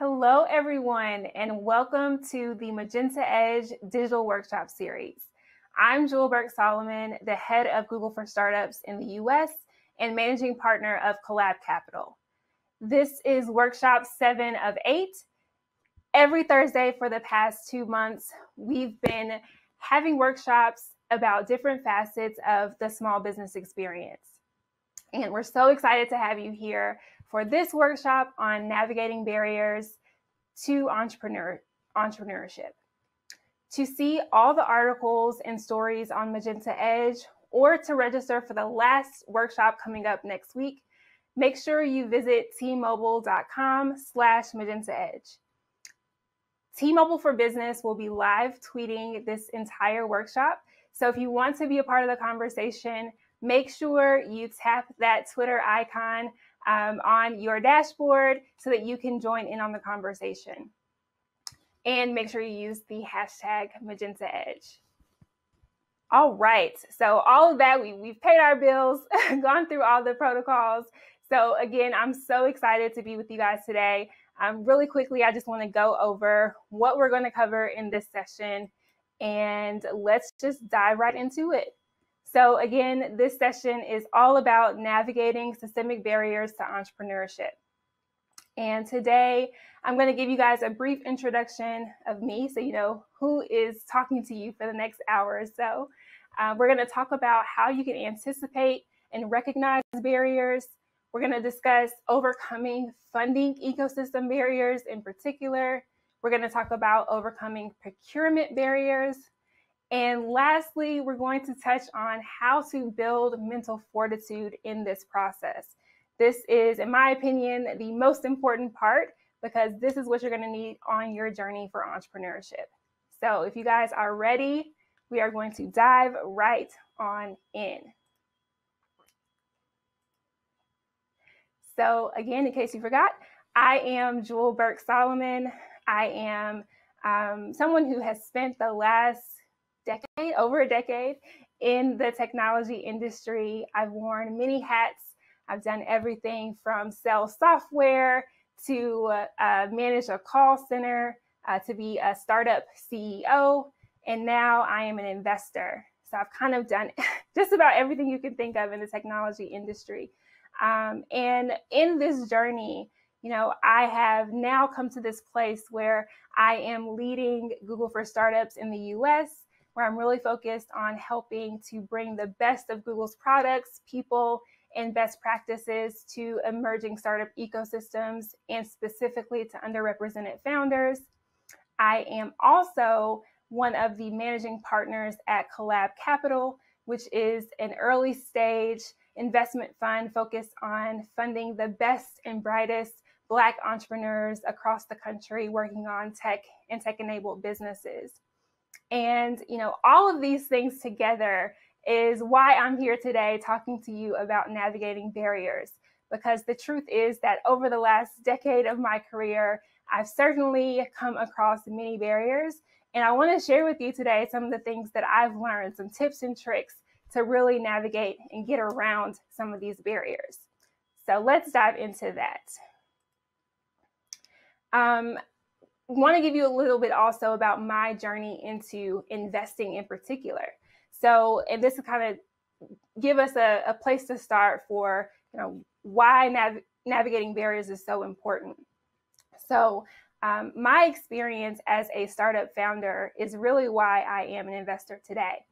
Hello, everyone, and welcome to the Magenta Edge Digital Workshop Series. I'm Jewel Soloman, the head of Google for Startups in the US and managing partner of Collab Capital. This is workshop 7 of 8. Every Thursday for the past 2 months, we've been having workshops about different facets of the small business experience. And we're so excited to have you here for this workshop on navigating barriers to entrepreneurship. To see all the articles and stories on Magenta Edge, or to register for the last workshop coming up next week, make sure you visit tmobile.com/magentaedge. T-Mobile for Business will be live tweeting this entire workshop. So if you want to be a part of the conversation, make sure you tap that Twitter icon on your dashboard so that you can join in on the conversation. And make sure you use the hashtag MagentaEdge. All right, so all of that, we've paid our bills, gone through all the protocols. So again, I'm so excited to be with you guys today. Really quickly, I just want to go over what we're going to cover in this session, and let's just dive right into it. So again, this session is all about navigating systemic barriers to entrepreneurship. And today, I'm going to give you guys a brief introduction of me so you know who is talking to you for the next hour or so. We're going to talk about how you can anticipate and recognize barriers. We're going to discuss overcoming funding ecosystem barriers in particular. We're going to talk about overcoming procurement barriers. And lastly, we're going to touch on how to build mental fortitude in this process. This is, in my opinion, the most important part because this is what you're going to need on your journey for entrepreneurship. So if you guys are ready, we are going to dive right on in. So again, in case you forgot, I am Jewel Soloman. I am someone who has spent the last over a decade in the technology industry. I've worn many hats. I've done everything from sell software to manage a call center, to be a startup CEO, and now I am an investor. So I've kind of done just about everything you can think of in the technology industry. And in this journey, I have now come to this place where I am leading Google for Startups in the US, where I'm really focused on helping to bring the best of Google's products, people, and best practices to emerging startup ecosystems and specifically to underrepresented founders. I am also one of the managing partners at Collab Capital, which is an early stage investment fund focused on funding the best and brightest Black entrepreneurs across the country working on tech and tech-enabled businesses. And, all of these things together is why I'm here today talking to you about navigating barriers. Because the truth is that over the last decade of my career, I've certainly come across many barriers. And I want to share with you today some of the things that I've learned, some tips and tricks to really navigate and get around some of these barriers. So let's dive into that. Want to give you a little bit also about my journey into investing in particular. So, and this will kind of give us a place to start for, why navigating barriers is so important. So, my experience as a startup founder is really why I am an investor today.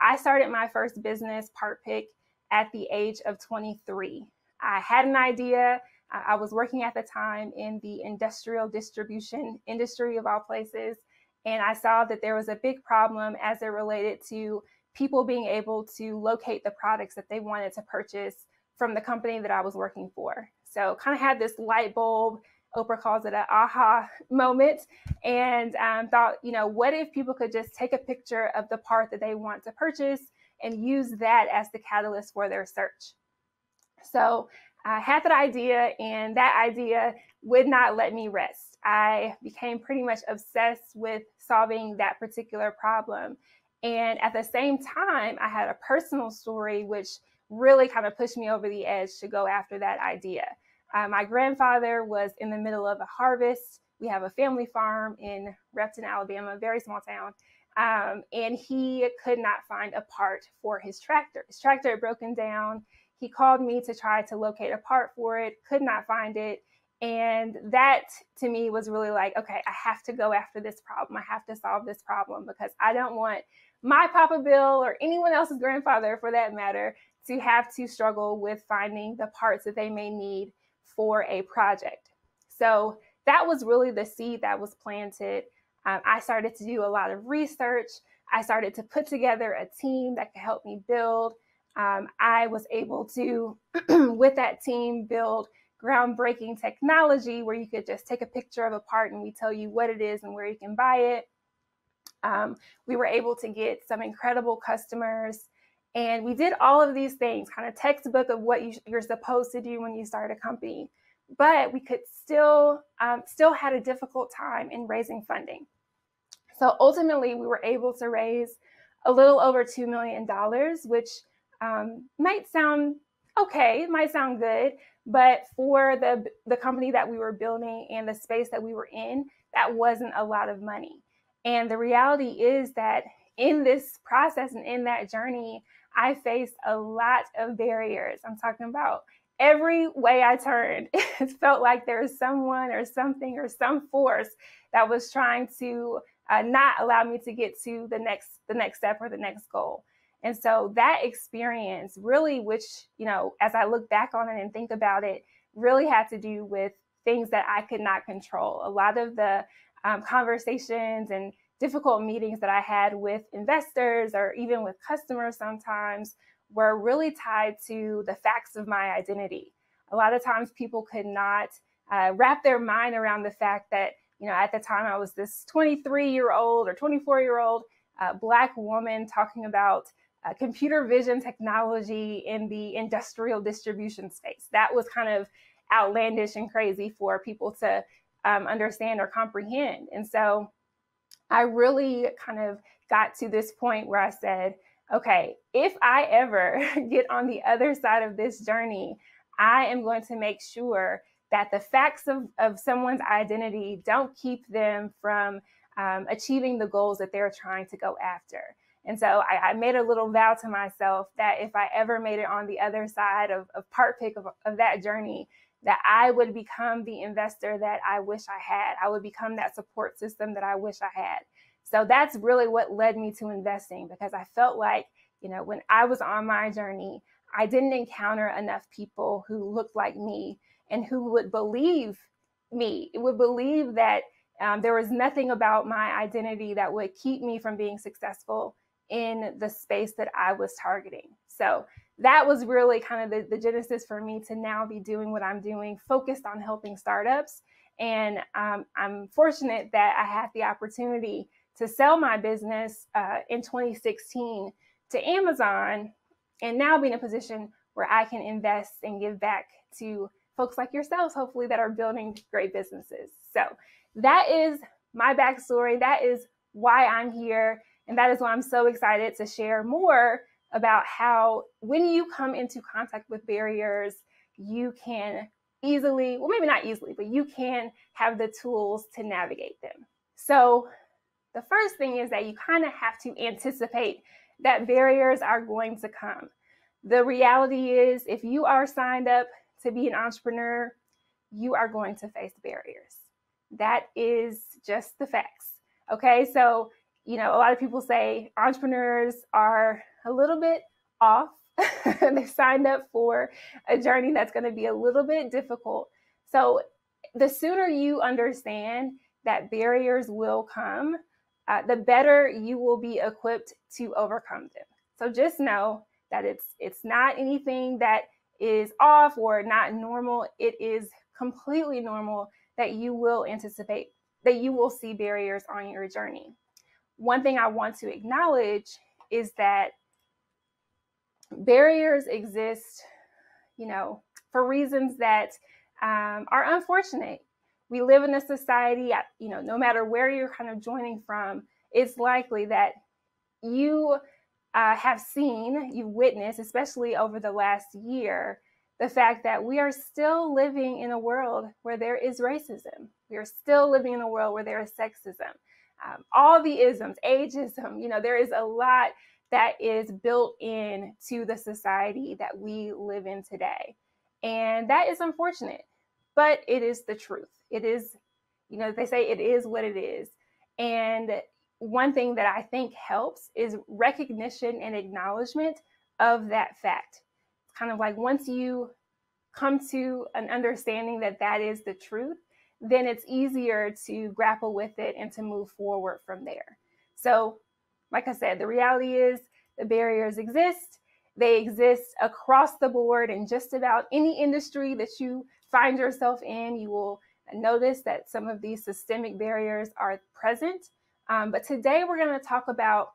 I started my first business, PartPick, at the age of 23. I had an idea. I was working at the time in the industrial distribution industry of all places, and I saw that there was a big problem as it related to people being able to locate the products that they wanted to purchase from the company that I was working for. So kind of had this light bulb, Oprah calls it an aha moment, and thought, what if people could just take a picture of the part that they want to purchase and use that as the catalyst for their search. So I had that idea, and that idea would not let me rest. I became pretty much obsessed with solving that particular problem. And at the same time, I had a personal story which really kind of pushed me over the edge to go after that idea. My grandfather was in the middle of a harvest We have a family farm in Repton, Alabama, a very small town. And he could not find a part for his tractor. His tractor had broken down. He called me to try to locate a part for it, could not find it. And that to me was really like, okay, I have to go after this problem. I have to solve this problem because I don't want my Papa Bill or anyone else's grandfather, for that matter, to have to struggle with finding the parts that they may need for a project. So that was really the seed that was planted. I started to do a lot of research. I started to put together a team that could help me build. I was able to, with that team, build groundbreaking technology where you could just take a picture of a part and we tell you what it is and where you can buy it. We were able to get some incredible customers, and we did all of these things, kind of textbook of what you're supposed to do when you start a company. But we could still had a difficult time in raising funding. So ultimately, we were able to raise a little over $2 million, which might sound okay, it might sound good, but for the company that we were building and the space that we were in, that wasn't a lot of money. And the reality is that in this process and in that journey, I faced a lot of barriers. I'm talking about every way I turned, it felt like there was someone or something or some force that was trying to not allow me to get to the next step or the next goal. And so that experience really, which, as I look back on it and think about it, really had to do with things that I could not control. A lot of the conversations and difficult meetings that I had with investors or even with customers sometimes were really tied to the facts of my identity. A lot of times people could not wrap their mind around the fact that, at the time I was this 23-year-old or 24-year-old Black woman talking about computer vision technology in the industrial distribution space. That was kind of outlandish and crazy for people to understand or comprehend. And so I really kind of got to this point where I said, okay, if I ever get on the other side of this journey, I am going to make sure that the facts of someone's identity don't keep them from achieving the goals that they're trying to go after. And so I made a little vow to myself that if I ever made it on the other side of part pick of that journey, that I would become the investor that I wish I had. I would become that support system that I wish I had. So that's really what led me to investing, because I felt like, when I was on my journey, I didn't encounter enough people who looked like me and who would believe me, would believe that there was nothing about my identity that would keep me from being successful in the space that I was targeting. So that was really kind of the genesis for me to now be doing what I'm doing, focused on helping startups. And I'm fortunate that I had the opportunity to sell my business in 2016 to Amazon, and now be in a position where I can invest and give back to folks like yourselves, hopefully, that are building great businesses. So that is my backstory. That is why I'm here. And that is why I'm so excited to share more about how when you come into contact with barriers, you can easily, well, maybe not easily, but you can have the tools to navigate them. So the first thing is that you kind of have to anticipate that barriers are going to come. The reality is, if you are signed up to be an entrepreneur, you are going to face barriers. That is just the facts. Okay, so a lot of people say entrepreneurs are a little bit off. They signed up for a journey that's going to be a little bit difficult. So the sooner you understand that barriers will come, the better you will be equipped to overcome them. So just know that it's not anything that is off or not normal. It is completely normal that you will anticipate, that you will see barriers on your journey. One thing I want to acknowledge is that barriers exist, for reasons that are unfortunate. We live in a society, no matter where you're kind of joining from, it's likely that you have seen, you've witnessed, especially over the last year, the fact that we are still living in a world where there is racism. We are still living in a world where there is sexism. All the isms, ageism, there is a lot that is built into the society that we live in today. And that is unfortunate, but it is the truth. It is, they say it is what it is. And one thing that I think helps is recognition and acknowledgement of that fact. It's kind of like once you come to an understanding that that is the truth, then it's easier to grapple with it and to move forward from there. So, like I said, the reality is the barriers exist. They exist across the board in just about any industry that you find yourself in. You will notice that some of these systemic barriers are present. But today we're going to talk about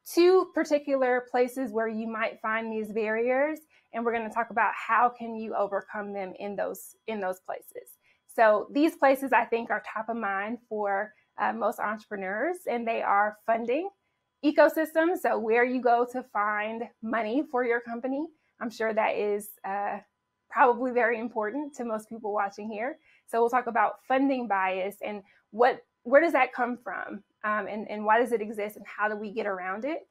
two particular places where you might find these barriers, and we're going to talk about how can you overcome them in those places. So these places I think are top of mind for most entrepreneurs, and they are funding, ecosystem, so where you go to find money for your company. I'm sure that is probably very important to most people watching here. So we'll talk about funding bias and where does that come from, and why does it exist, and how do we get around it?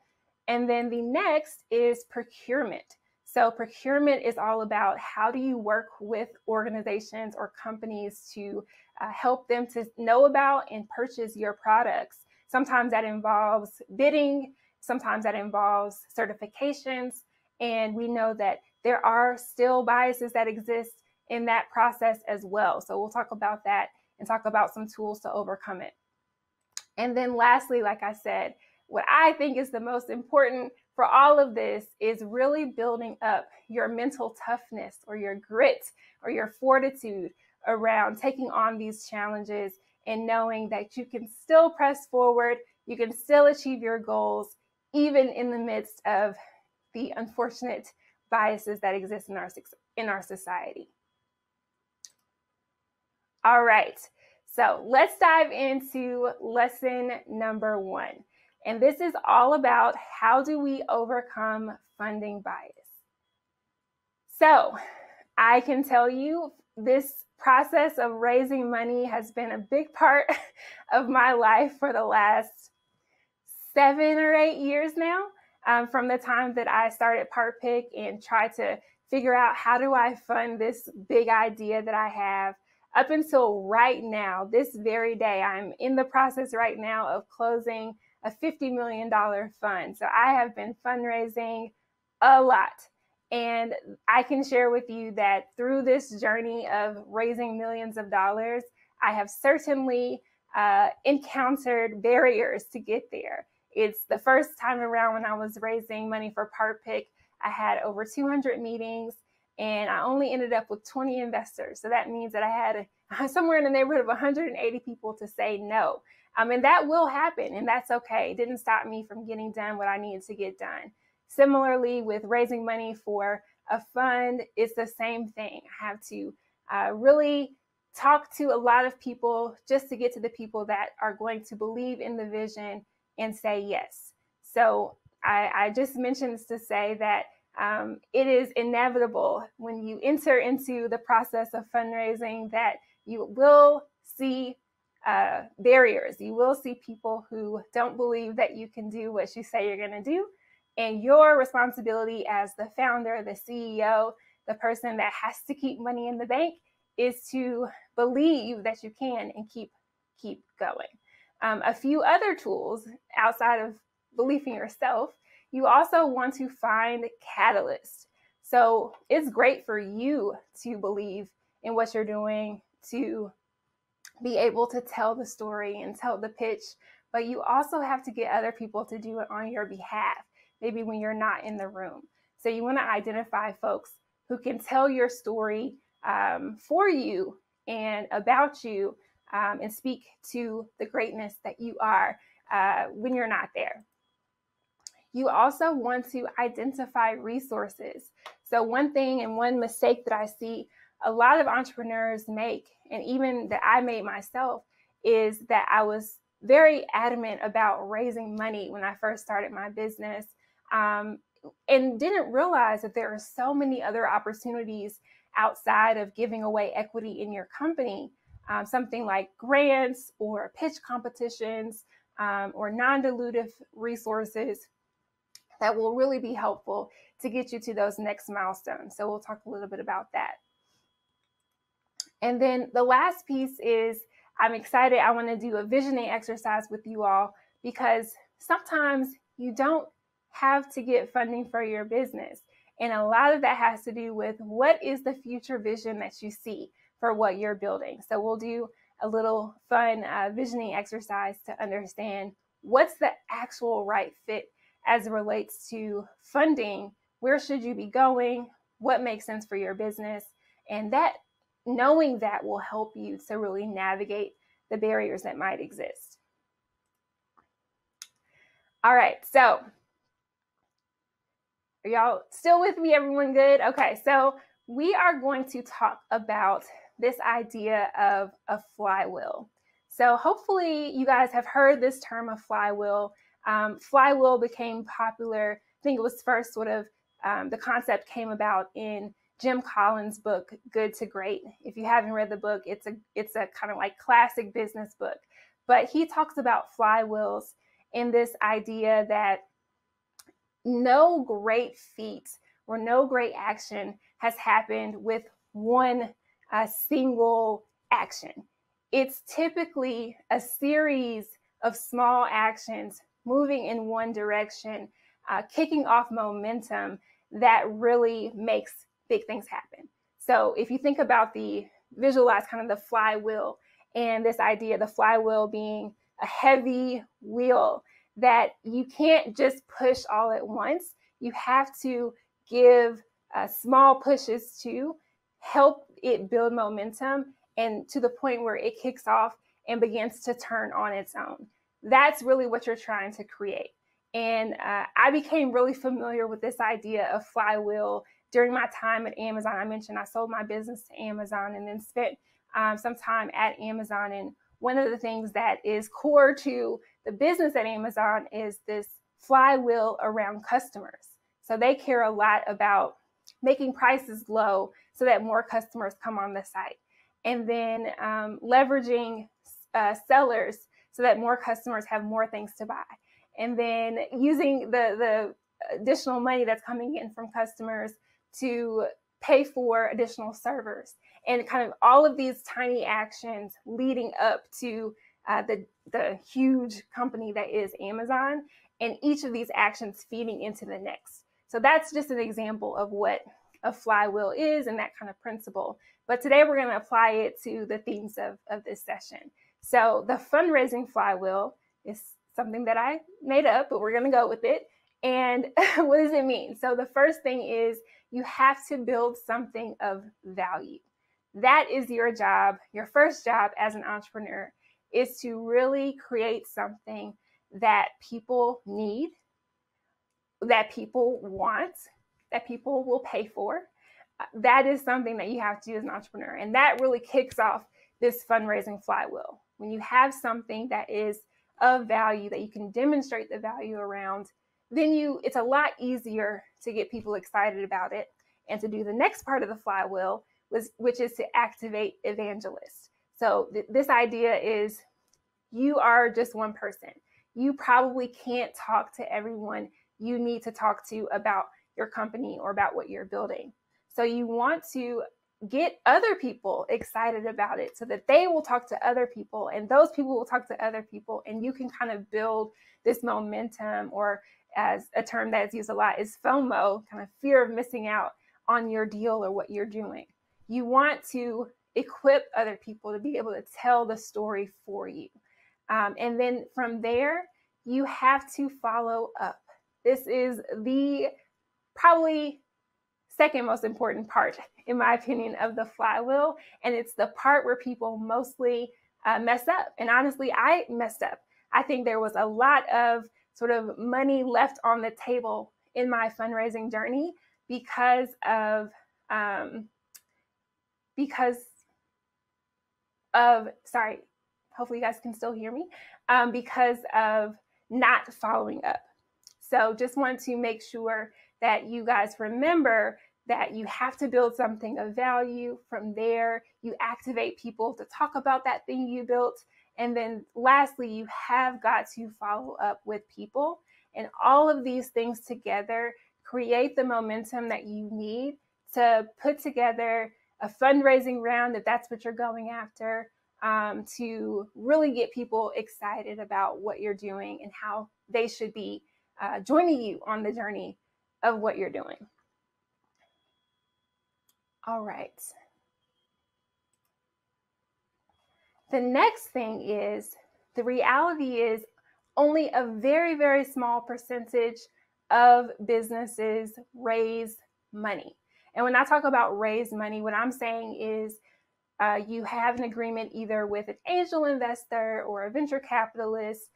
And then the next is procurement. So procurement is all about how do you work with organizations or companies to help them to know about and purchase your products. Sometimes that involves bidding, sometimes that involves certifications, and we know that there are still biases that exist in that process as well. So we'll talk about that and talk about some tools to overcome it. And then lastly, like I said, what I think is the most important for all of this is really building up your mental toughness or your grit or your fortitude around taking on these challenges and knowing that you can still press forward, you can still achieve your goals, even in the midst of the unfortunate biases that exist in our society. All right, so let's dive into lesson number 1. And this is all about how do we overcome funding bias. So I can tell you this process of raising money has been a big part of my life for the last 7 or 8 years now, from the time that I started PartPick and tried to figure out how do I fund this big idea that I have up until right now, this very day. I'm in the process right now of closing a $50 million fund. So I have been fundraising a lot. And I can share with you that through this journey of raising millions of dollars, I have certainly encountered barriers to get there. It's the first time around when I was raising money for PartPick, I had over 200 meetings and I only ended up with 20 investors. So that means that I had somewhere in the neighborhood of 180 people to say no. And that will happen, and that's okay. It didn't stop me from getting done what I needed to get done. Similarly, with raising money for a fund, it's the same thing. I have to really talk to a lot of people just to get to the people that are going to believe in the vision and say yes. So I just mentioned this to say that it is inevitable when you enter into the process of fundraising that you will see barriers. You will see people who don't believe that you can do what you say you're going to do. And your responsibility as the founder, the CEO, the person that has to keep money in the bank is to believe that you can and keep going. A few other tools outside of belief in yourself, you also want to find catalysts. So it's great for you to believe in what you're doing, to be able to tell the story and tell the pitch, but you also have to get other people to do it on your behalf, maybe when you're not in the room. So you want to identify folks who can tell your story for you and about you, and speak to the greatness that you are when you're not there. You also want to identify resources. So one thing and one mistake that I see a lot of entrepreneurs make, and even that I made myself, is that I was very adamant about raising money when I first started my business, and didn't realize that there are so many other opportunities outside of giving away equity in your company, something like grants or pitch competitions or non-dilutive resources that will really be helpful to get you to those next milestones. So we'll talk a little bit about that. And then the last piece is I'm excited. I want to do a visioning exercise with you all because sometimes you don't have to get funding for your business. And a lot of that has to do with what is the future vision that you see for what you're building. So we'll do a little fun visioning exercise to understand what's the actual right fit as it relates to funding. Where should you be going? What makes sense for your business? And that knowing that will help you to really navigate the barriers that might exist. All right, so are y'all still with me? Everyone good? Okay, so we are going to talk about this idea of a flywheel. So hopefully you guys have heard this term of flywheel. Flywheel became popular. I think it was first sort of the concept came about in Jim Collins' book, Good to Great. If you haven't read the book, it's a kind of like classic business book. But he talks about flywheels in this idea that no great feat or no great action has happened with one single action. It's typically a series of small actions moving in one direction, kicking off momentum that really makes big things happen. So if you think about visualize kind of the flywheel and this idea, the flywheel being a heavy wheel that you can't just push all at once. You have to give small pushes to help it build momentum and to the point where it kicks off and begins to turn on its own. That's really what you're trying to create. And I became really familiar with this idea of flywheel during my time at Amazon. I mentioned I sold my business to Amazon and then spent some time at Amazon. And one of the things that is core to the business at Amazon is this flywheel around customers. So they care a lot about making prices low so that more customers come on the site. And then leveraging sellers so that more customers have more things to buy. And then using the additional money that's coming in from customers to pay for additional servers. And kind of all of these tiny actions leading up to the huge company that is Amazon, and each of these actions feeding into the next. So that's just an example of what a flywheel is and that kind of principle. But today we're going to apply it to the themes of this session. So the fundraising flywheel is something that I made up, but we're going to go with it. And what does it mean? So the first thing is you have to build something of value. That is your job. Your first job as an entrepreneur is to really create something that people need, that people want, that people will pay for. That is something that you have to do as an entrepreneur. And that really kicks off this fundraising flywheel. When you have something that is of value, that you can demonstrate the value around, then it's a lot easier to get people excited about it and to do the next part of the flywheel, which is to activate evangelists. So this idea is you are just one person. You probably can't talk to everyone you need to talk to about your company or about what you're building. So you want to get other people excited about it so that they will talk to other people and those people will talk to other people, and you can kind of build this momentum, or as a term that is used a lot is FOMO, kind of fear of missing out on your deal or what you're doing. You want to equip other people to be able to tell the story for you. And then from there, you have to follow up. This is the probably second most important part, in my opinion, of the flywheel. And it's the part where people mostly mess up. And honestly, I messed up. I think there was a lot of sort of money left on the table in my fundraising journey because of sorry, hopefully you guys can still hear me, because of not following up. So just want to make sure that you guys remember that you have to build something of value. From there, you activate people to talk about that thing you built. And then lastly, you have got to follow up with people. And all of these things together create the momentum that you need to put together a fundraising round, if that's what you're going after, to really get people excited about what you're doing and how they should be joining you on the journey of what you're doing. All right. The next thing is, the reality is only a very, very small percentage of businesses raise money. And when I talk about raise money, what I'm saying is you have an agreement either with an angel investor or a venture capitalist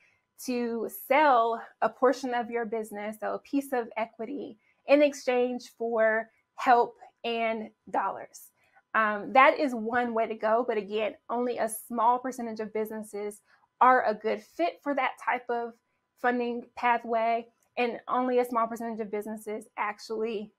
to sell a portion of your business, so a piece of equity, in exchange for help and dollars. That is one way to go. But again, only a small percentage of businesses are a good fit for that type of funding pathway. And only a small percentage of businesses actually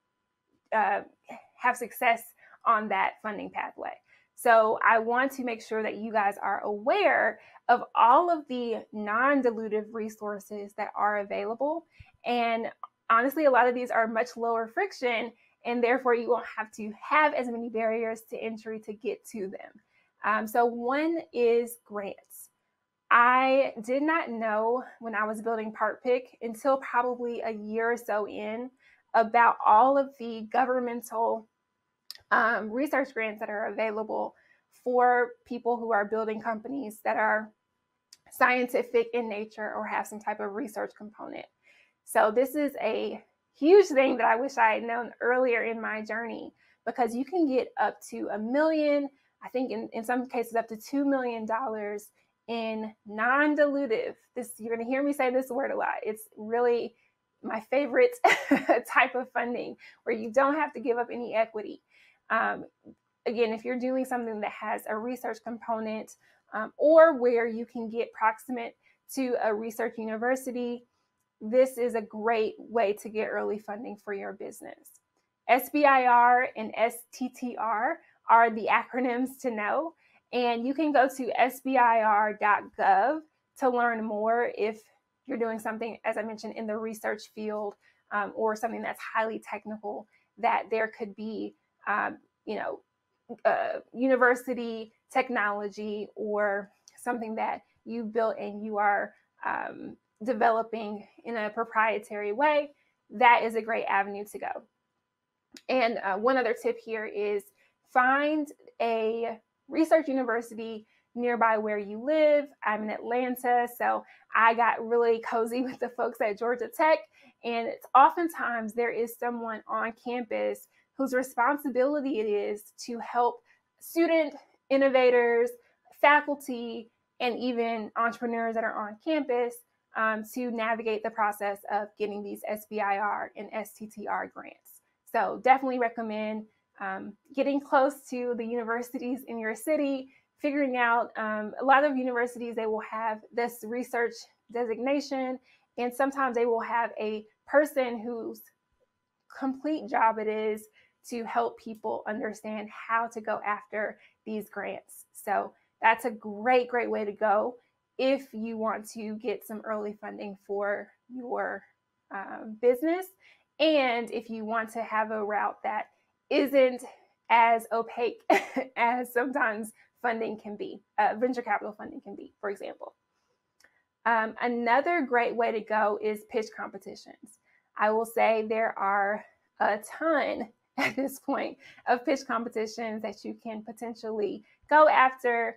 have success on that funding pathway. So I want to make sure that you guys are aware of all of the non-dilutive resources that are available. And honestly, a lot of these are much lower friction, and therefore you won't have to have as many barriers to entry to get to them. So one is grants. I did not know when I was building PartPick until probably a year or so in about all of the governmental research grants that are available for people who are building companies that are scientific in nature or have some type of research component. So this is a huge thing that I wish I had known earlier in my journey, because you can get up to $1 million, I think in some cases up to $2 million in non-dilutive. You're going to hear me say this word a lot. It's really my favorite type of funding, where you don't have to give up any equity. Again, if you're doing something that has a research component, or where you can get proximate to a research university, this is a great way to get early funding for your business. SBIR and STTR are the acronyms to know, and you can go to sbir.gov to learn more if you're doing something, as I mentioned, in the research field, or something that's highly technical, that there could be, university technology or something that you built and you are developing in a proprietary way. That is a great avenue to go. And one other tip here is find a research university nearby where you live. I'm in Atlanta, so I got really cozy with the folks at Georgia Tech, and it's oftentimes there is someone on campus whose responsibility it is to help student innovators, faculty, and even entrepreneurs that are on campus to navigate the process of getting these SBIR and STTR grants. So definitely recommend getting close to the universities in your city, figuring out a lot of universities, they will have this research designation, and sometimes they will have a person whose complete job it is to help people understand how to go after these grants. So that's a great, great way to go if you want to get some early funding for your business, and if you want to have a route that isn't as opaque as sometimes funding can be, venture capital funding can be, for example. Another great way to go is pitch competitions. I will say there are a ton at this point of pitch competitions that you can potentially go after.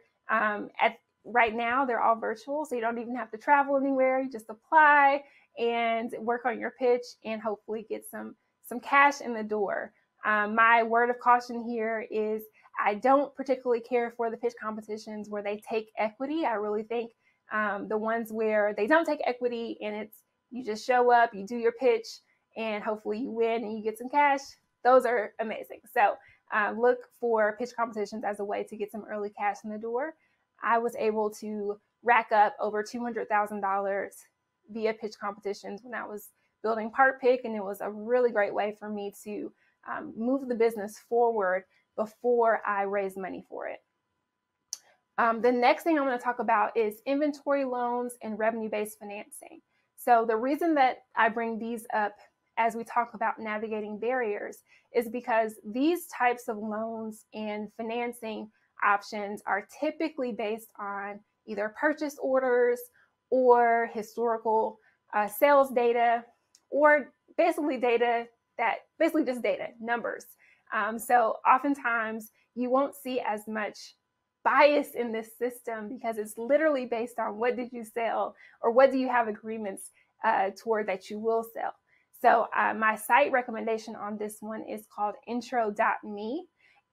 Right now, they're all virtual, so you don't even have to travel anywhere. You just apply and work on your pitch and hopefully get some cash in the door. My word of caution here is I don't particularly care for the pitch competitions where they take equity. I really think the ones where they don't take equity and it's you just show up, you do your pitch, and hopefully you win and you get some cash, those are amazing. So look for pitch competitions as a way to get some early cash in the door. I was able to rack up over $200,000 via pitch competitions when I was building PartPick, and it was a really great way for me to move the business forward before I raise money for it. The next thing I'm going to talk about is inventory loans and revenue-based financing. So the reason that I bring these up as we talk about navigating barriers is because these types of loans and financing options are typically based on either purchase orders or historical sales data, or basically just data, numbers. So oftentimes you won't see as much bias in this system because it's literally based on what did you sell or what do you have agreements toward that you will sell. So my site recommendation on this one is called intro.me,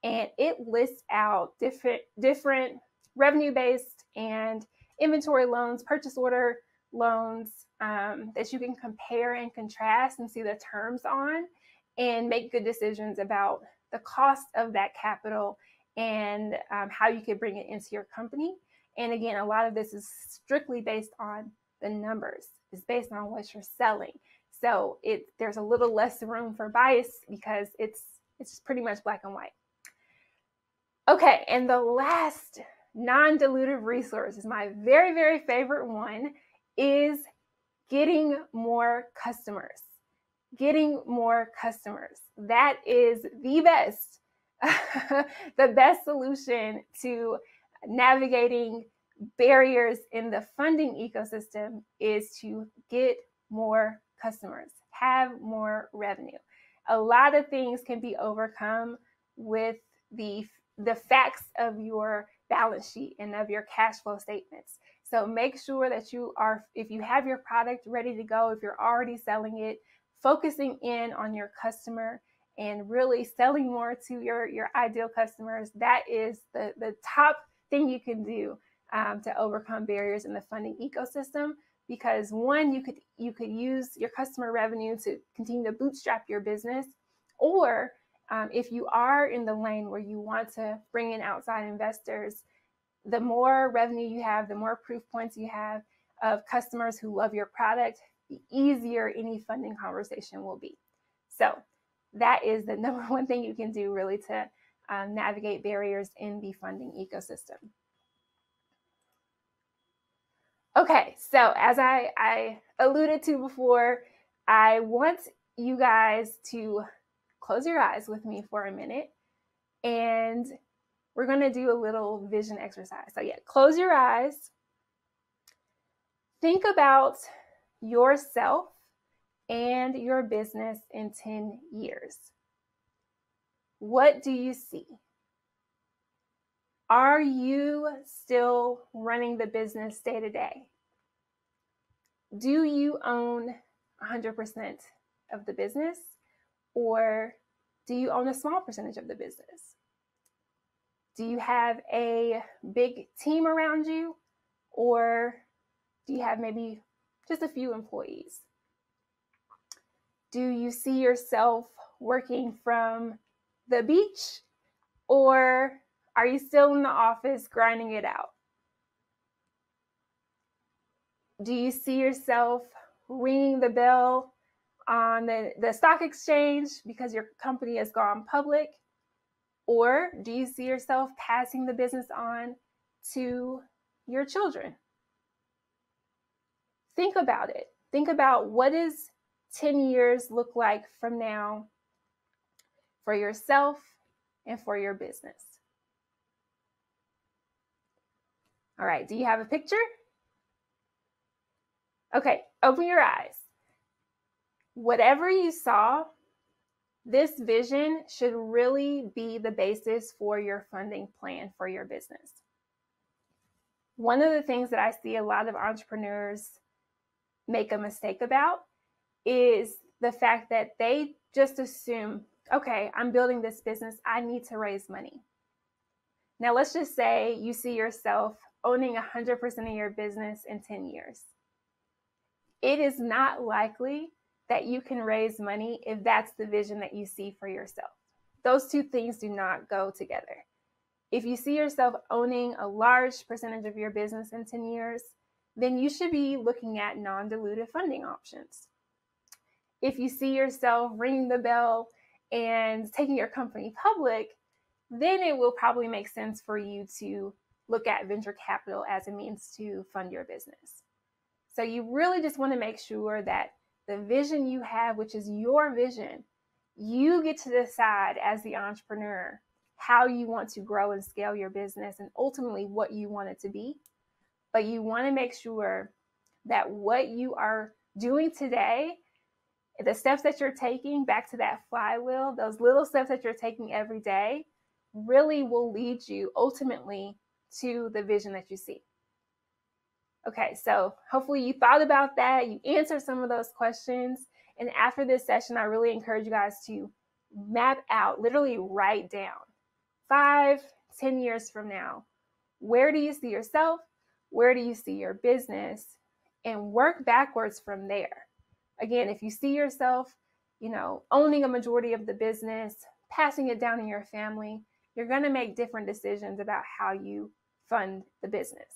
and it lists out different revenue-based and inventory loans, purchase order loans that you can compare and contrast and see the terms on and make good decisions about the cost of that capital and how you could bring it into your company. And again, a lot of this is strictly based on the numbers. It's based on what you're selling. So there's a little less room for bias because it's pretty much black and white. Okay, and the last non-dilutive resource is my very, very favorite one, is getting more customers. Getting more customers. That is the best, the best solution to navigating barriers in the funding ecosystem is to get more customers, have more revenue. A lot of things can be overcome with the facts of your balance sheet and of your cash flow statements. So make sure that if you have your product ready to go, if you're already selling it, focusing in on your customer and really selling more to your ideal customers, that is the top thing you can do to overcome barriers in the funding ecosystem. Because one, you could use your customer revenue to continue to bootstrap your business, or if you are in the lane where you want to bring in outside investors, the more revenue you have, the more proof points you have of customers who love your product, the easier any funding conversation will be. So that is the number one thing you can do really to navigate barriers in the funding ecosystem. Okay, so as I alluded to before, I want you guys to close your eyes with me for a minute, and we're going to do a little vision exercise. So yeah, close your eyes. Think about yourself and your business in 10 years. What do you see? Are you still running the business day to day? Do you own 100% of the business, or do you own a small percentage of the business? Do you have a big team around you, or do you have maybe just a few employees? Do you see yourself working from the beach, or are you still in the office grinding it out? Do you see yourself ringing the bell on the stock exchange because your company has gone public? Or do you see yourself passing the business on to your children? Think about it. Think about what does 10 years look like from now for yourself and for your business. All right, do you have a picture? Okay, open your eyes. Whatever you saw, this vision should really be the basis for your funding plan for your business. One of the things that I see a lot of entrepreneurs make a mistake about is the fact that they just assume, okay, I'm building this business, I need to raise money. Now, let's just say you see yourself owning 100% of your business in 10 years. It is not likely that you can raise money if that's the vision that you see for yourself. Those two things do not go together. If you see yourself owning a large percentage of your business in 10 years, then you should be looking at non-dilutive funding options. If you see yourself ringing the bell and taking your company public, then it will probably make sense for you to look at venture capital as a means to fund your business. So you really just want to make sure that the vision you have, which is your vision, you get to decide as the entrepreneur how you want to grow and scale your business and ultimately what you want it to be. But you want to make sure that what you are doing today, the steps that you're taking, back to that flywheel, those little steps that you're taking every day, really will lead you ultimately to the vision that you see. Okay, so hopefully you thought about that, you answered some of those questions, and after this session, I really encourage you guys to map out, literally write down 5, 10 years from now, where do you see yourself? Where do you see your business? And work backwards from there. Again, if you see yourself, owning a majority of the business, passing it down in your family, you're going to make different decisions about how you fund the business.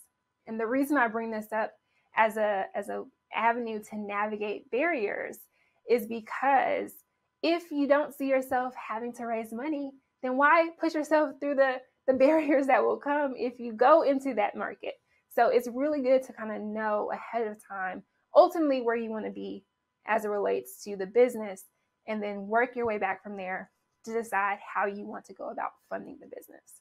And the reason I bring this up as a avenue to navigate barriers is because if you don't see yourself having to raise money, then why push yourself through the barriers that will come if you go into that market? So it's really good to kind of know ahead of time, ultimately where you want to be as it relates to the business, and then work your way back from there to decide how you want to go about funding the business.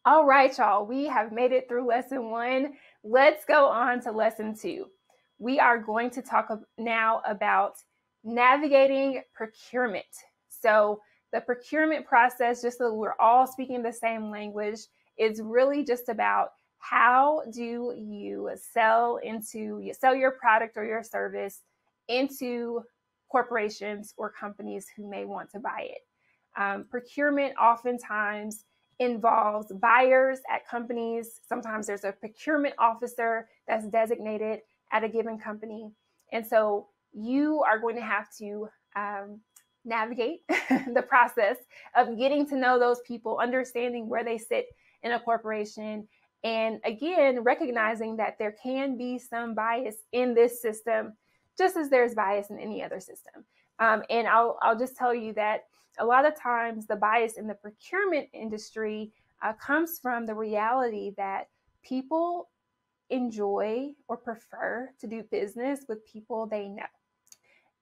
All right, y'all, we have made it through lesson 1. Let's go on to lesson 2. We are going to talk now about navigating procurement. So the procurement process, just so we're all speaking the same language, is really just about how do you sell your product or your service into corporations or companies who may want to buy it. Procurement oftentimes involves buyers at companies. Sometimes there's a procurement officer that's designated at a given company. And so you are going to have to navigate the process of getting to know those people, understanding where they sit in a corporation, and again, recognizing that there can be some bias in this system, just as there's bias in any other system. And I'll just tell you that a lot of times the bias in the procurement industry comes from the reality that people enjoy or prefer to do business with people they know.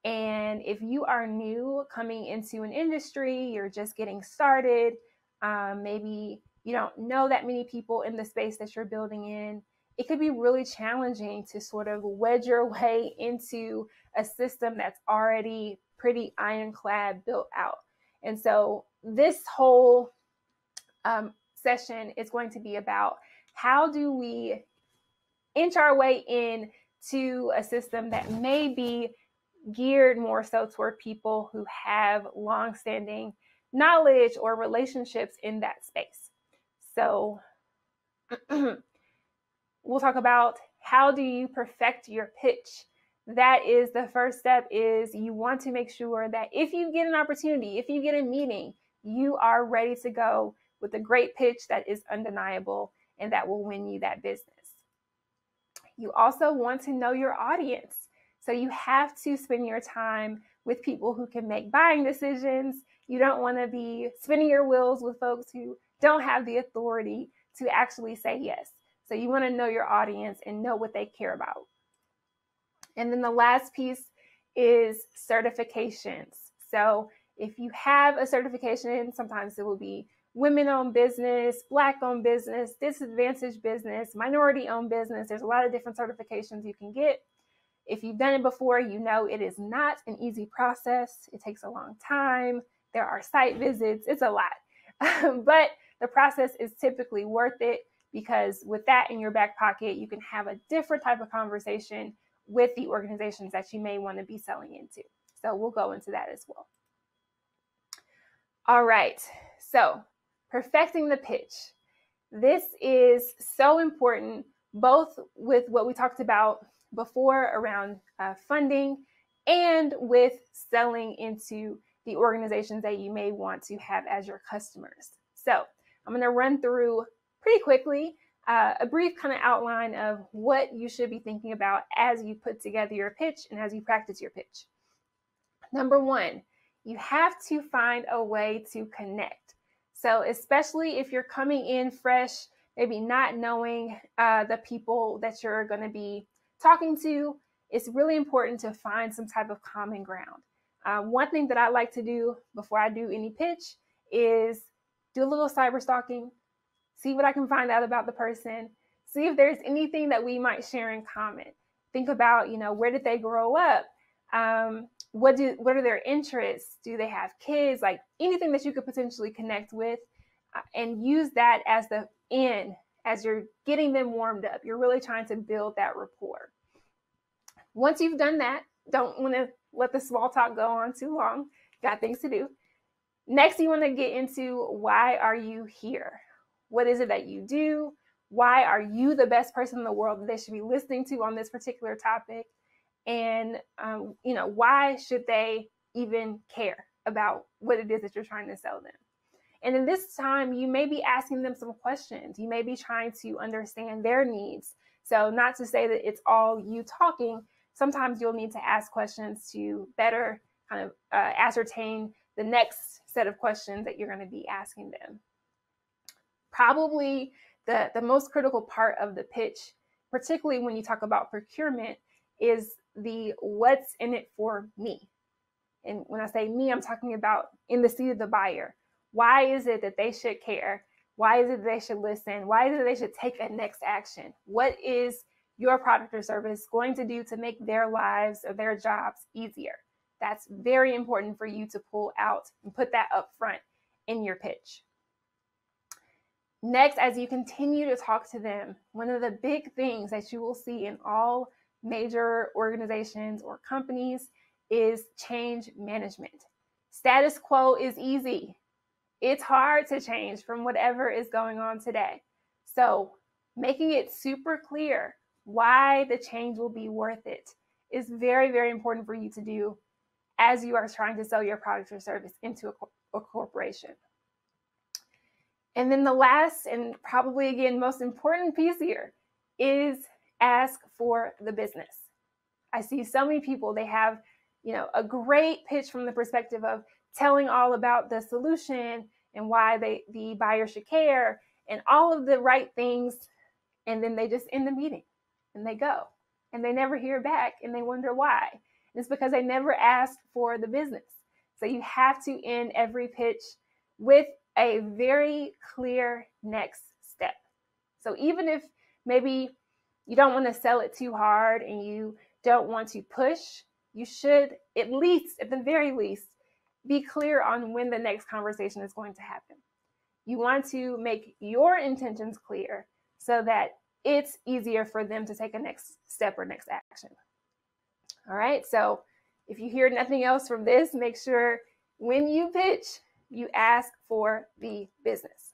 And if you are new coming into an industry, you're just getting started, maybe you don't know that many people in the space that you're building in, it could be really challenging to sort of wedge your way into a system that's already pretty ironclad built out. And so this whole session is going to be about how do we inch our way in to a system that may be geared more so toward people who have long-standing knowledge or relationships in that space. So we'll talk about how do you perfect your pitch. That is the first step. Is you want to make sure that if you get an opportunity, if you get a meeting, you are ready to go with a great pitch that is undeniable and that will win you that business. You also want to know your audience. So you have to spend your time with people who can make buying decisions. You don't want to be spinning your wheels with folks who don't have the authority to actually say yes. So you want to know your audience and know what they care about. And then the last piece is certifications. So if you have a certification, sometimes it will be women-owned business, Black-owned business, disadvantaged business, minority-owned business. There's a lot of different certifications you can get. If you've done it before, you know it is not an easy process. It takes a long time. There are site visits. It's a lot. But the process is typically worth it because with that in your back pocket, you can have a different type of conversation with the organizations that you may want to be selling into. So we'll go into that as well. All right. So perfecting the pitch. This is so important, both with what we talked about before around funding and with selling into the organizations that you may want to have as your customers. So I'm going to run through pretty quickly a brief kind of outline of what you should be thinking about as you put together your pitch and as you practice your pitch. Number one, You have to find a way to connect. So especially if you're coming in fresh, maybe not knowing the people that you're going to be talking to, it's really important to find some type of common ground. One thing that I like to do before I do any pitch is do a little cyber stalking, see what I can find out about the person, see if there's anything that we might share in common. Think about, where did they grow up? What are their interests? Do they have kids? Like anything that you could potentially connect with, and use that as the end, as you're getting them warmed up. You're really trying to build that rapport. Once you've done that, don't want to let the small talk go on too long. Got things to do. Next, you want to get into why are you here? What is it that you do? Why are you the best person in the world that they should be listening to on this particular topic? And, why should they even care about what it is that you're trying to sell them? And in this time, you may be asking them some questions. You may be trying to understand their needs. So not to say that it's all you talking. Sometimes you'll need to ask questions to better kind of ascertain the next set of questions that you're going to be asking them. Probably the most critical part of the pitch, particularly when you talk about procurement, is the what's in it for me. And when I say me, I'm talking about in the seat of the buyer. Why is it that they should care? Why is it that they should listen? Why is it that they should take a next action? What is your product or service going to do to make their lives or their jobs easier? That's very important for you to pull out and put that up front in your pitch. Next, as you continue to talk to them, one of the big things that you will see in all major organizations or companies is change management. Status quo is easy. It's hard to change from whatever is going on today. So making it super clear why the change will be worth it is very, very important for you to do as you are trying to sell your product or service into a corporation. And then the last and probably, again, most important piece here is ask for the business. I see so many people, they have, a great pitch from the perspective of telling all about the solution and why the buyer should care and all of the right things. And then they just end the meeting and they go and they never hear back and they wonder why. And it's because they never asked for the business. So you have to end every pitch with a very clear next step. So even if maybe you don't want to sell it too hard and you don't want to push, you should at the very least, be clear on when the next conversation is going to happen. You want to make your intentions clear so that it's easier for them to take a next step or next action. All right, so if you hear nothing else from this, make sure when you pitch, you ask for the business.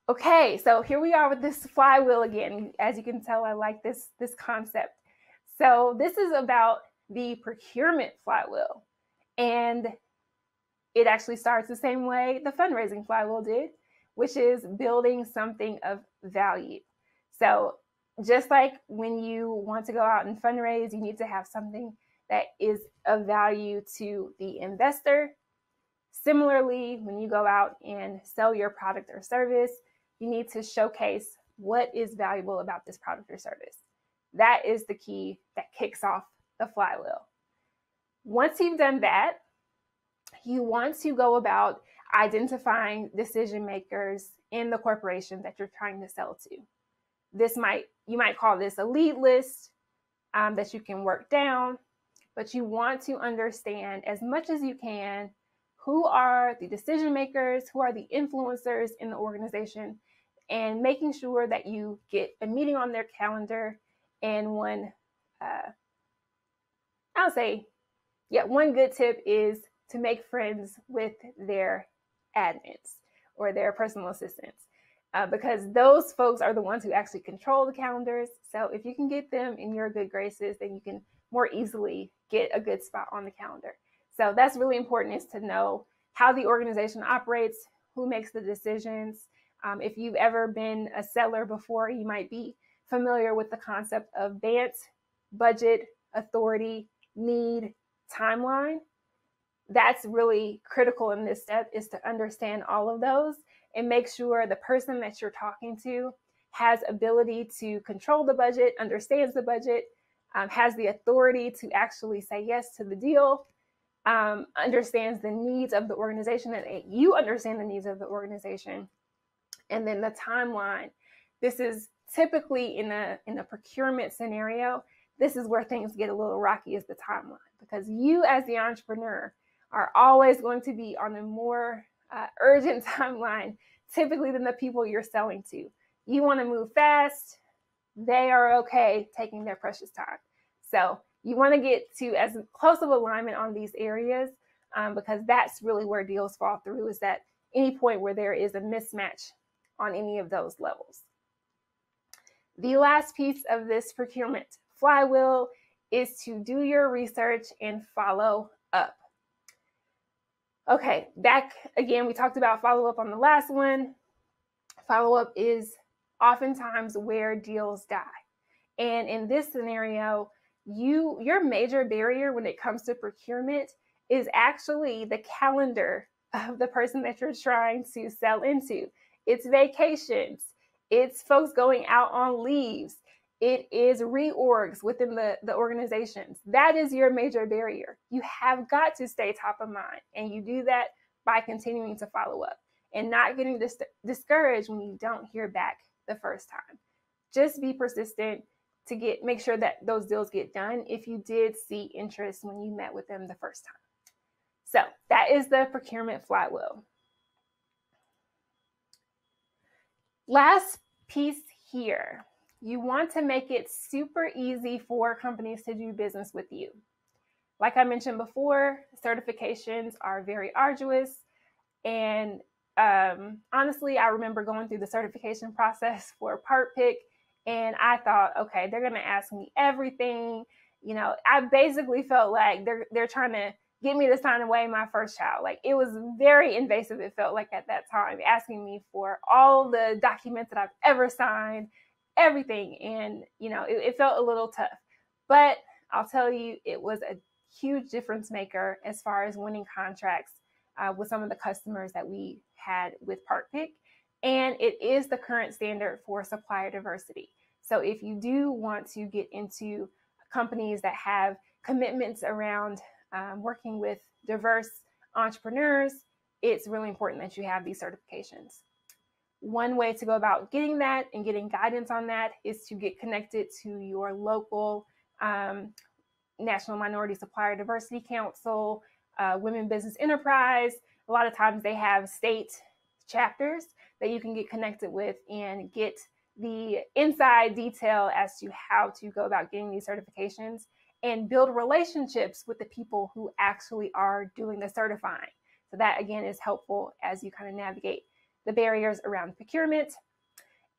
Okay, so here we are with this flywheel again. As you can tell, I like this concept. So this is about the procurement flywheel. And it actually starts the same way the fundraising flywheel did, which is building something of value. So just like when you want to go out and fundraise, you need to have something that is of value to the investor. Similarly, when you go out and sell your product or service, you need to showcase what is valuable about this product or service. That is the key that kicks off the flywheel. Once you've done that, you want to go about identifying decision makers in the corporation that you're trying to sell to. You might call this a lead list that you can work down, but you want to understand as much as you can who are the decision makers, who are the influencers in the organization, and making sure that you get a meeting on their calendar. And one good tip is to make friends with their admins or their personal assistants, because those folks are the ones who actually control the calendars. So if you can get them in your good graces, then you can more easily get a good spot on the calendar. So that's really important, is to know how the organization operates, who makes the decisions. If you've ever been a seller before, you might be familiar with the concept of BANT, budget, authority, need timeline. That's really critical in this step, is to understand all of those and make sure the person that you're talking to has ability to control the budget, understands the budget, has the authority to actually say yes to the deal, understands the needs of the organization, that you understand the needs of the organization. And then the timeline. This is typically in a procurement scenario, this is where things get a little rocky, is the timeline, because you as the entrepreneur are always going to be on a more urgent timeline, typically, than the people you're selling to. You want to move fast. They are okay taking their precious time. So you want to get to as close of alignment on these areas, because that's really where deals fall through, is at any point where there is a mismatch on any of those levels. The last piece of this procurement flywheel is to do your research and follow up. Okay, back again, we talked about follow up on the last one. Follow up is oftentimes where deals die. And in this scenario, your major barrier when it comes to procurement is actually the calendar of the person that you're trying to sell into. It's vacations. It's folks going out on leaves. It is reorgs within the organizations. That is your major barrier. You have got to stay top of mind. And you do that by continuing to follow up and not getting discouraged when you don't hear back the first time. Just be persistent to make sure that those deals get done if you did see interest when you met with them the first time. So that is the procurement flywheel. Last piece here. You want to make it super easy for companies to do business with you. Like I mentioned before, certifications are very arduous. And honestly, I remember going through the certification process for Part Pick, and I thought, okay, they're going to ask me everything. You know, I basically felt like they're trying to get me to sign away my first child. Like, it was very invasive, it felt like at that time, asking me for all the documents that I've ever signed, everything. And, you know, it felt a little tough. But I'll tell you, it was a huge difference maker as far as winning contracts with some of the customers that we had with Part Pick. And it is the current standard for supplier diversity. So if you do want to get into companies that have commitments around working with diverse entrepreneurs, it's really important that you have these certifications. One way to go about getting that and getting guidance on that is to get connected to your local National Minority Supplier Diversity Council, Women Business Enterprise. A lot of times they have state chapters that you can get connected with and get the inside detail as to how to go about getting these certifications and build relationships with the people who actually are doing the certifying. So that, again, is helpful as you kind of navigate the barriers around procurement.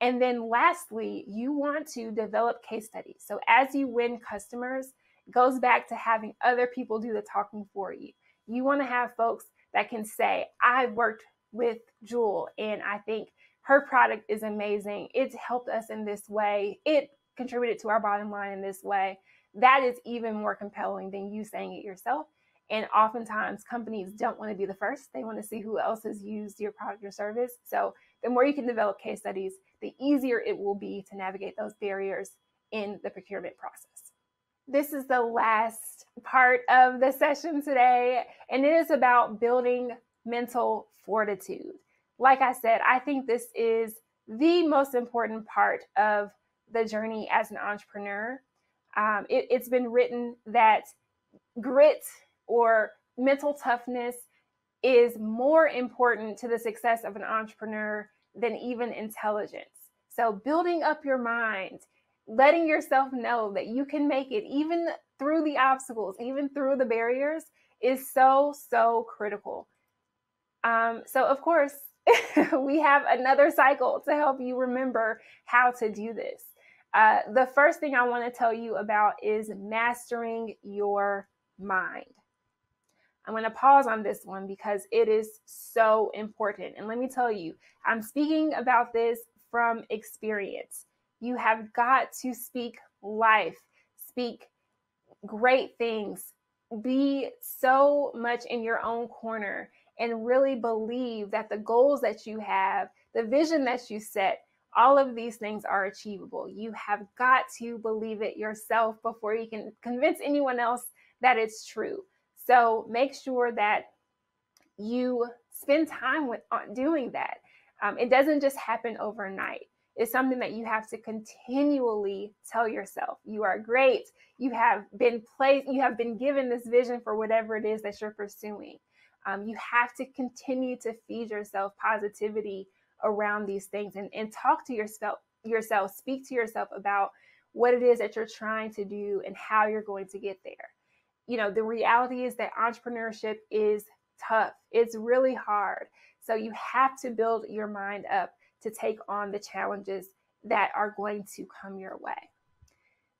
And then lastly, you want to develop case studies. So as you win customers, it goes back to having other people do the talking for you. You want to have folks that can say, I've worked with Jewel and I think her product is amazing. It's helped us in this way. It contributed to our bottom line in this way. That is even more compelling than you saying it yourself. And oftentimes companies don't want to be the first. They want to see who else has used your product or service. So the more you can develop case studies, the easier it will be to navigate those barriers in the procurement process. This is the last part of the session today, and it is about building mental fortitude. Like I said, I think this is the most important part of the journey as an entrepreneur. It's been written that grit or mental toughness is more important to the success of an entrepreneur than even intelligence. So building up your mind, letting yourself know that you can make it even through the obstacles, even through the barriers, is so, so critical. So of course, we have another cycle to help you remember how to do this. The first thing I want to tell you about is mastering your mind. I'm going to pause on this one because it is so important. And let me tell you, I'm speaking about this from experience. You have got to speak life, speak great things. Be so much in your own corner and really believe that the goals that you have, the vision that you set, all of these things are achievable. You have got to believe it yourself before you can convince anyone else that it's true. So make sure that you spend time on doing that. It doesn't just happen overnight. It's something that you have to continually tell yourself. You are great. You have been given this vision for whatever it is that you're pursuing. You have to continue to feed yourself positivity around these things and talk to yourself, speak to yourself about what it is that you're trying to do and how you're going to get there. You know, the reality is that entrepreneurship is tough. It's really hard. So you have to build your mind up to take on the challenges that are going to come your way.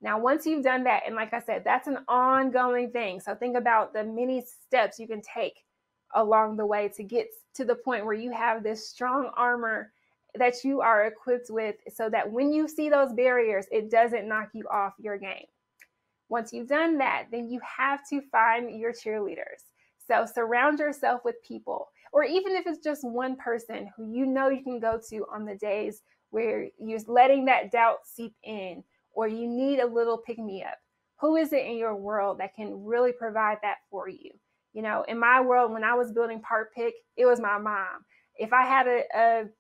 Now, once you've done that, and like I said, that's an ongoing thing. So think about the many steps you can take along the way to get to the point where you have this strong armor that you are equipped with so that when you see those barriers, it doesn't knock you off your game. Once you've done that, then you have to find your cheerleaders. So surround yourself with people, or even if it's just one person who you know you can go to on the days where you're letting that doubt seep in, or you need a little pick-me-up. Who is it in your world that can really provide that for you? You know, in my world, when I was building Part Pick, it was my mom. If I had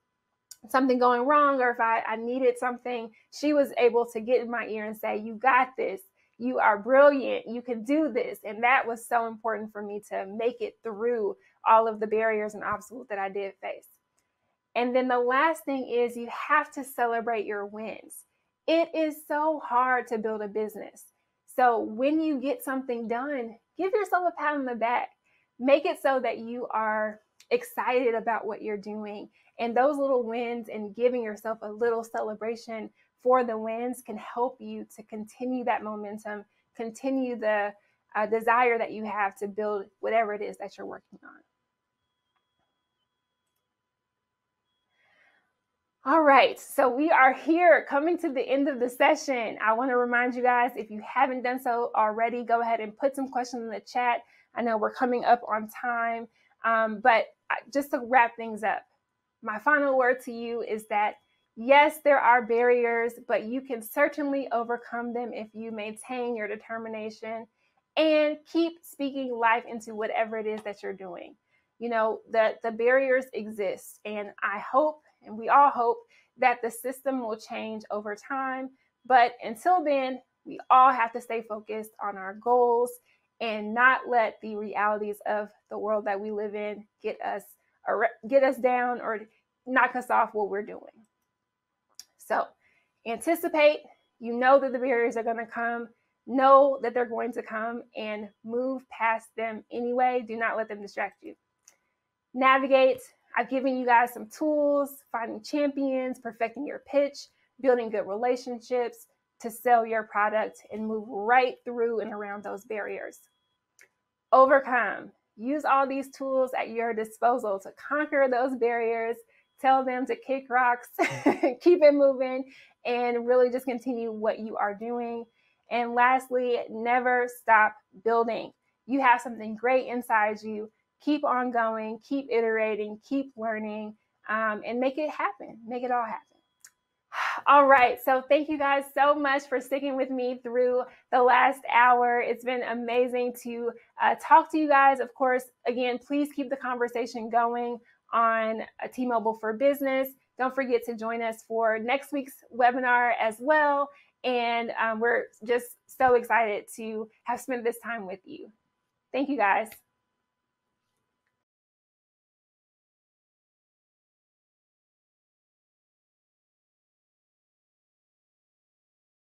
something going wrong, or if I needed something, she was able to get in my ear and say, "You got this. You are brilliant. You can do this." And that was so important for me to make it through all of the barriers and obstacles that I did face. And then the last thing is you have to celebrate your wins. It is so hard to build a business. So when you get something done, give yourself a pat on the back. Make it so that you are excited about what you're doing. And those little wins and giving yourself a little celebration for the wins can help you to continue that momentum, continue the desire that you have to build whatever it is that you're working on. All right, so we are here coming to the end of the session. I want to remind you guys, if you haven't done so already, go ahead and put some questions in the chat. I know we're coming up on time, but just to wrap things up, my final word to you is that yes, there are barriers, but you can certainly overcome them if you maintain your determination and keep speaking life into whatever it is that you're doing. You know, the barriers exist, and I hope, and we all hope, that the system will change over time. But until then, we all have to stay focused on our goals and not let the realities of the world that we live in get us down or knock us off what we're doing. So anticipate, you know that the barriers are going to come, know that they're going to come, and move past them anyway. Do not let them distract you. Navigate. I've given you guys some tools: finding champions, perfecting your pitch, building good relationships to sell your product, and move right through and around those barriers. Overcome. Use all these tools at your disposal to conquer those barriers. Tell them to kick rocks, keep it moving, and really just continue what you are doing. And lastly, never stop building. You have something great inside you. Keep on going, keep iterating, keep learning, and make it happen. Make it all happen. All right, so thank you guys so much for sticking with me through the last hour. It's been amazing to talk to you guys. Of course, again, please keep the conversation going on T-Mobile for Business. Don't forget to join us for next week's webinar as well. And we're just so excited to have spent this time with you. Thank you guys.